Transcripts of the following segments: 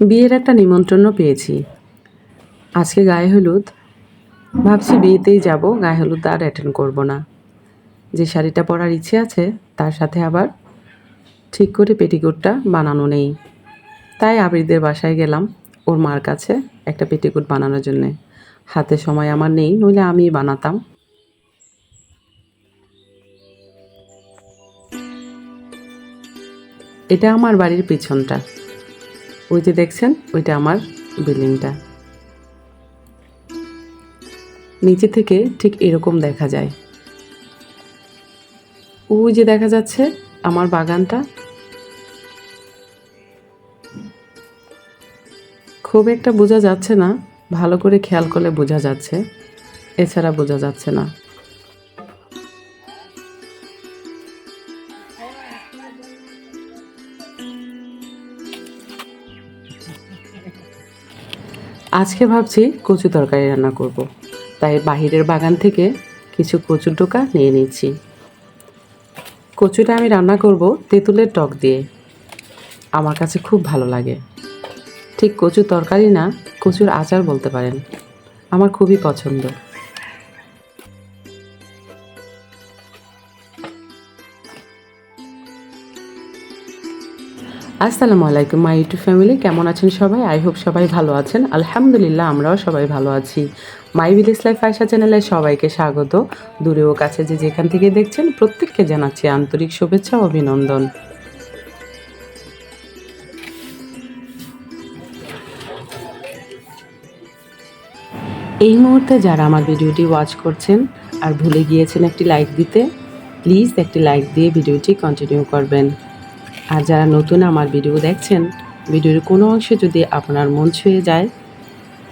বিয়ের একটা নিমন্ত্রণও পেয়েছি। আজকে গায়ে হলুদ। ভাবছি বিয়েতেই যাব, গায়ে হলুদ আর অ্যাটেন্ড করব না। যে শাড়িটা পরার ইচ্ছে আছে তার সাথে আবার ঠিক করে পেটিকোটটা বানানো নেই। তাই আবিরদের বাসায় গেলাম ওর মার কাছে একটা পেটিকোট বানানোর জন্যে। হাতে সময় আমার নেই, নইলে আমিই বানাতাম। এটা আমার বাড়ির পিছনটা। ওই যে দেখছেন, ওইটা আমার বিল্ডিংটা। নিচে থেকে ঠিক এরকম দেখা যায়। ওই যে দেখা যাচ্ছে আমার বাগানটা। খুব একটা বোঝা যাচ্ছে না, ভালো করে খেয়াল করলে বোঝা যাচ্ছে, এছাড়া বোঝা যাচ্ছে না। আজকে ভাবছি কচু তরকারি রান্না করব। তাই বাহিরের বাগান থেকে কিছু কচুর ডোকা নিয়ে নিচ্ছি। কচুটা আমি রান্না করব তেঁতুলের টক দিয়ে। আমার কাছে খুব ভালো লাগে। ঠিক কচুর তরকারি না, কচুর আচার বলতে পারেন। আমার খুবই পছন্দ। আসসালামু আলাইকুম মাই ইউটিউব ফ্যামিলি, কেমন আছেন সবাই? আই হোপ সবাই ভালো আছেন। আলহামদুলিল্লাহ, আমরাও সবাই ভালো আছি। মাই ভিলেজ লাইফ আয়শা চ্যানেলে সবাইকে স্বাগত। দূরে ও কাছে যে যেখান থেকে দেখছেন প্রত্যেককে জানাচ্ছি আন্তরিক শুভেচ্ছা ও অভিনন্দন। এই মুহূর্তে যারা আমার ভিডিওটি ওয়াচ করছেন আর ভুলে গিয়েছেন একটি লাইক দিতে, প্লিজ একটি লাইক দিয়ে ভিডিওটি কন্টিনিউ করবেন। আর যারা নতুন আমার ভিডিও দেখছেন, ভিডিওর কোনো অংশে যদি আপনার মন ছুঁয়ে যায়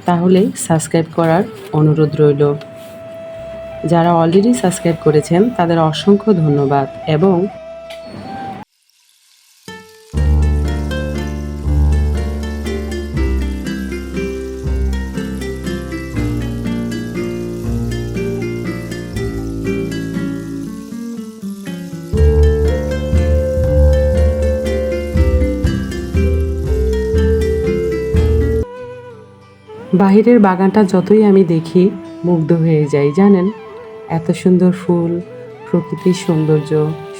তাহলে সাবস্ক্রাইব করার অনুরোধ রইল। যারা অলরেডি সাবস্ক্রাইব করেছেন তাদের অসংখ্য ধন্যবাদ। এবং বাহিরের বাগানটা যতই আমি দেখি মুগ্ধ হয়ে যাই, জানেন। এত সুন্দর ফুল, প্রকৃতির সৌন্দর্য,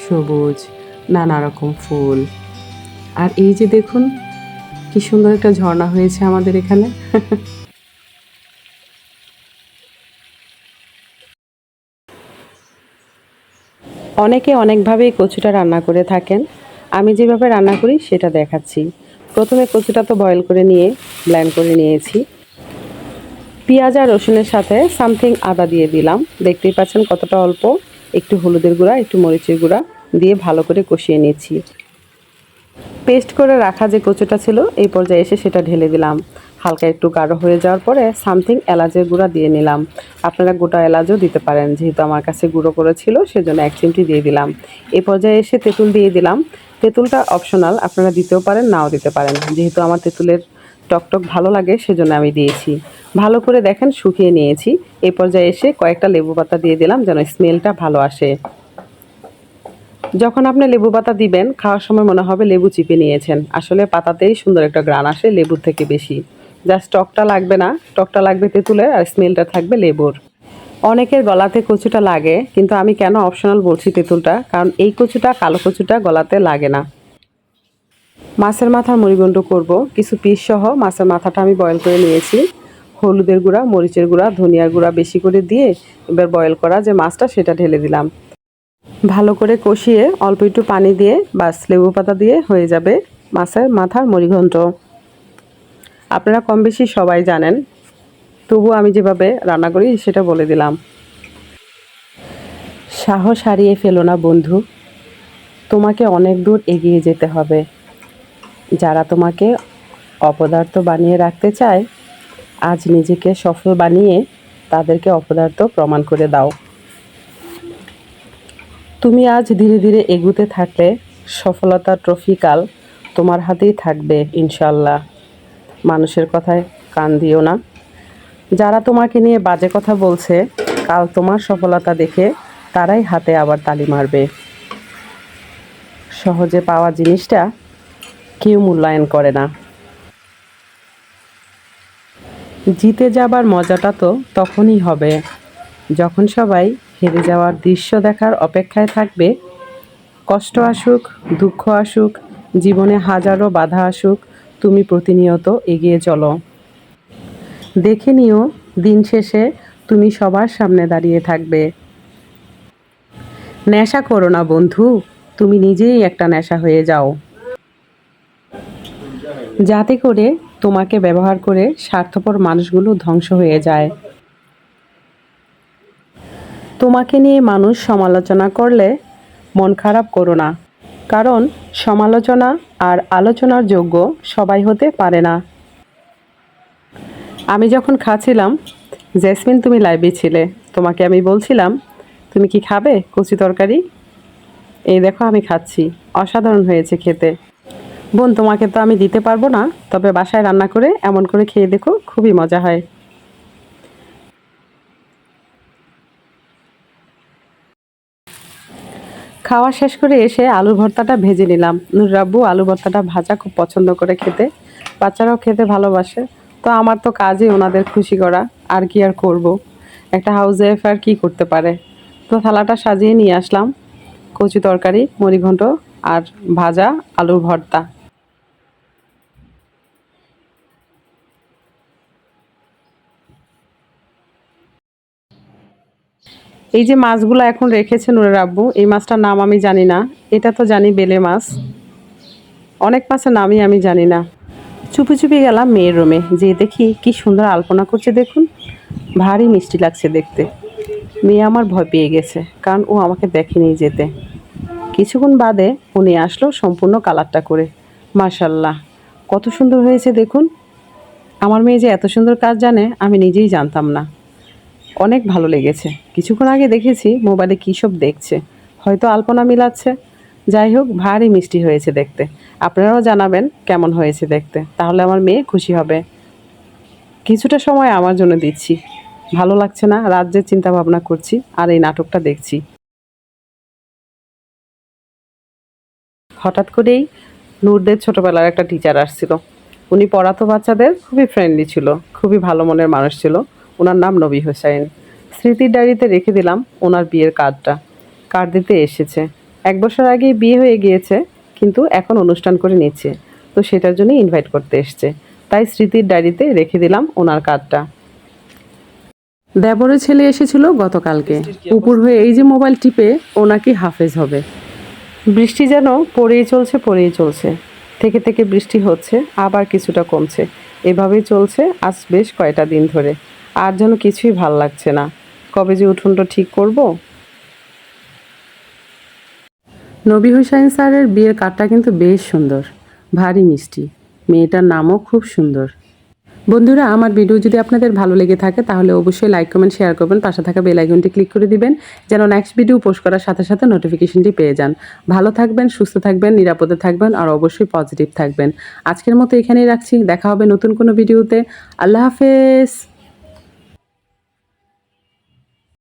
সবুজ, নানা রকম ফুল। আর এই যে দেখুন কি সুন্দর একটা ঝর্ণা হয়েছে আমাদের এখানে। অনেকে অনেকভাবেই কচুটা রান্না করে থাকেন। আমি যেভাবে রান্না করি সেটা দেখাচ্ছি। প্রথমে কচুটা তো বয়েল করে নিয়ে ব্লেন্ড করে নিয়েছি। পেঁয়াজ আর রসুনের সাথে সামথিং আদা দিয়ে দিলাম। দেখতেই পাচ্ছেন কতটা অল্প। একটু হলুদের গুঁড়া, একটু মরিচের গুঁড়া দিয়ে ভালো করে কষিয়ে নিয়েছি। পেস্ট করে রাখা যে কচুটা ছিল এই পর্যায়ে এসে সেটা ঢেলে দিলাম। হালকা একটু গাঢ় হয়ে যাওয়ার পরে সামথিং এলাচের গুঁড়া দিয়ে নিলাম। আপনারা গোটা এলাচও দিতে পারেন, যেহেতু আমার কাছে গুঁড়ো করেছিল সেজন্য 1 চিমটি দিয়ে দিলাম। এই পর্যায়ে এসে তেঁতুল দিয়ে দিলাম। তেঁতুলটা অপশনাল, আপনারা দিতেও পারেন, নাও দিতে পারেন। যেহেতু আমার তেঁতুলের টকটক ভালো লাগে সেজন্য আমি দিয়েছি। ভালো করে দেখেন শুকিয়ে নিয়েছি। এই পর্যায়ে এসে কয়েকটা লেবু পাতা দিয়ে দিলাম যেন স্মেলটা ভালো আসে। যখন আপনি লেবু পাতা দিবেন খাওয়ার সময় মনে হবে লেবু চিপে নিয়েছেন। আসলে পাতাতেই সুন্দর একটা গ্রান আসে লেবুর থেকে বেশি। জাস্ট টকটা লাগবে না, টকটা লাগবে তেঁতুলের আর স্মেলটা থাকবে লেবুর। অনেকের গলাতে কচুটা লাগে, কিন্তু আমি কেন অপশনাল বলছি তেঁতুলটা, কারণ এই কচুটা, কালো কচুটা গলাতে লাগে না। মাছের মাথার মুড়িঘণ্ট করব। কিছু পিস সহ মাছের মাথাটা আমি বয়েল করে নিয়েছি। হলুদের গুঁড়া, মরিচের গুঁড়া, ধনিয়ার গুঁড়া বেশি করে দিয়ে এবার বয়েল করা যে মাছটা সেটা ঢেলে দিলাম। ভালো করে কষিয়ে অল্প একটু পানি দিয়ে বাস লেবু পাতা দিয়ে হয়ে যাবে মাছের মাথার মুড়িঘণ্ট। আপনারা কম বেশি সবাই জানেন, তবু আমি যেভাবে রান্না করি সেটা বলে দিলাম। সাহস হারিয়ে ফেলো না বন্ধু, তোমাকে অনেক দূর এগিয়ে যেতে হবে। যারা তোমাকে অপদার্থ বানিয়ে রাখতে চায়, আজ নিজেকে সফল বানিয়ে তাদেরকে অপদার্থ প্রমাণ করে দাও। তুমি আজ ধীরে ধীরে এগুতে থাকলে সফলতার ট্রফি কাল তোমার হাতেই থাকবে ইনশাল্লাহ। মানুষের কথায় কান দিও না। যারা তোমাকে নিয়ে বাজে কথা বলছে, কাল তোমার সফলতা দেখে তারাই হাতে আবার তালি মারবে। সহজে পাওয়া জিনিসটা কেউ মূল্যায়ন করে না। জিতে যাবার মজাটা তো তখনই হবে যখন সবাই হেরে যাওয়ার দৃশ্য দেখার অপেক্ষায় থাকবে। কষ্ট আসুক, দুঃখ আসুক, জীবনে হাজারো বাধা আসুক, তুমি প্রতিনিয়ত এগিয়ে চলো। দেখে নিও, দিন শেষে তুমি সবার সামনে দাঁড়িয়ে থাকবে। নেশা করো না বন্ধু, তুমি নিজেই একটা নেশা হয়ে যাও, যাতে করে তোমাকে ব্যবহার করে স্বার্থপর মানুষগুলো ধ্বংস হয়ে যায়। তোমাকে নিয়ে মানুষ সমালোচনা করলে মন খারাপ করো না, কারণ সমালোচনা আর আলোচনার যোগ্য সবাই হতে পারে না। আমি যখন খাচ্ছিলাম, জেসমিন তুমি লাইভে ছিলে, তোমাকে আমি বলছিলাম তুমি কি খাবে কচি তরকারি? এই দেখো আমি খাচ্ছি, অসাধারণ হয়েছে খেতে। বোন তোমাকে তো আমি দিতে পারবো না, তবে বাসায় রান্না করে এমন করে খেয়ে দেখো, খুবই মজা হয়। খাওয়া শেষ করে এসে আলুর ভর্তাটা ভেজে নিলাম। নুরাব্বু আলু ভর্তাটা ভাজা খুব পছন্দ করে খেতে, বাচ্চারাও খেতে ভালোবাসে। তো আমার তো কাজই ওনাদের খুশি করা, আর কি আর করব, একটা হাউস ওয়াইফ আর কি করতে পারে। তো থালাটা সাজিয়ে নিয়ে আসলাম, কচি তরকারি, মুড়িঘণ্ট আর ভাজা আলুর ভর্তা। এই যে মাছগুলো এখন রেখেছে নুরের আব্বু, এই মাছটার নাম আমি জানি না। এটা তো জানি বেলে মাছ, অনেক মাছের নামই আমি জানি না। চুপি চুপি গেলাম মেয়ের রুমে, যে দেখি কি সুন্দর আলপনা করছে দেখুন, ভারী মিষ্টি লাগছে দেখতে। মেয়ে আমার ভয় পেয়ে গেছে, কারণ ও আমাকে দেখেনি যেতে। কিছুক্ষণ বাদে ও নিয়ে আসলো সম্পূর্ণ কালারটা করে। মাশাল্লাহ, কত সুন্দর হয়েছে দেখুন। আমার মেয়ে যে এত সুন্দর কাজ জানে আমি নিজেই জানতাম না। অনেক ভালো লেগেছে। কিছুক্ষণ আগে দেখেছি মোবাইলে কী সব দেখছে, হয়তো আলপনা মিলাচ্ছে। যাই হোক, ভারী মিষ্টি হয়েছে দেখতে। আপনারাও জানাবেন কেমন হয়েছে দেখতে, তাহলে আমার মেয়ে খুশি হবে। কিছুটা সময় আমার জন্য দিচ্ছি, ভালো লাগছে না, রাজ্যের চিন্তা ভাবনা করছি আর এই নাটকটা দেখছি। হঠাৎ করেই নূরদের ছোটবেলার একটা টিচার আসছিল। উনি পড়াতো বাচ্চাদের, খুবই ফ্রেন্ডলি ছিল, খুবই ভালো মনের মানুষ ছিল। ওনার নাম নবী হোসাইন। স্মৃতির ডায়েরিতে রেখে দিলাম ওনার বিয়ের কার্ডটা। কার্ড দিতে এসেছে। 1 বছর আগেই বিয়ে হয়ে গিয়েছে, কিন্তু এখন অনুষ্ঠান করে নিচ্ছে, তো সেটার জন্য ইনভাইট করতে এসছে। তাই স্মৃতির ডায়েরিতে রেখে দিলাম ওনার কার্ডটা। দেবরের ছেলে এসেছিল গতকালকে, উপর হয়ে এই যে মোবাইল টিপে ও নাকি হাফেজ হবে। বৃষ্টি যেন পড়েই চলছে পড়েই চলছে, থেকে থেকে বৃষ্টি হচ্ছে আবার কিছুটা কমছে, এভাবেই চলছে আজ বেশ কয়টা দিন ধরে। আর যেন কিছুই ভাল লাগছে না, কবে যে উঠোনটা ঠিক করব। নবী হুসাইন স্যারের বিয়ের কার্ডটা কিন্তু বেশ সুন্দর, ভারী মিষ্টি, মেয়েটার নামও খুব সুন্দর। বন্ধুরা, আমার ভিডিও যদি আপনাদের ভালো লেগে থাকে তাহলে অবশ্যই লাইক কমেন্ট শেয়ার করবেন, পাশে থাকা বেল আইকনটি ক্লিক করে দিবেন, যেন নেক্সট ভিডিও পোস্ট করার সাথে সাথে নোটিফিকেশনটি পেয়ে যান। ভালো থাকবেন, সুস্থ থাকবেন, নিরাপদে থাকবেন আর অবশ্যই পজিটিভ থাকবেন। আজকের মতো এখানেই রাখছি, দেখা হবে নতুন কোনো ভিডিওতে। আল্লাহ হাফেজ।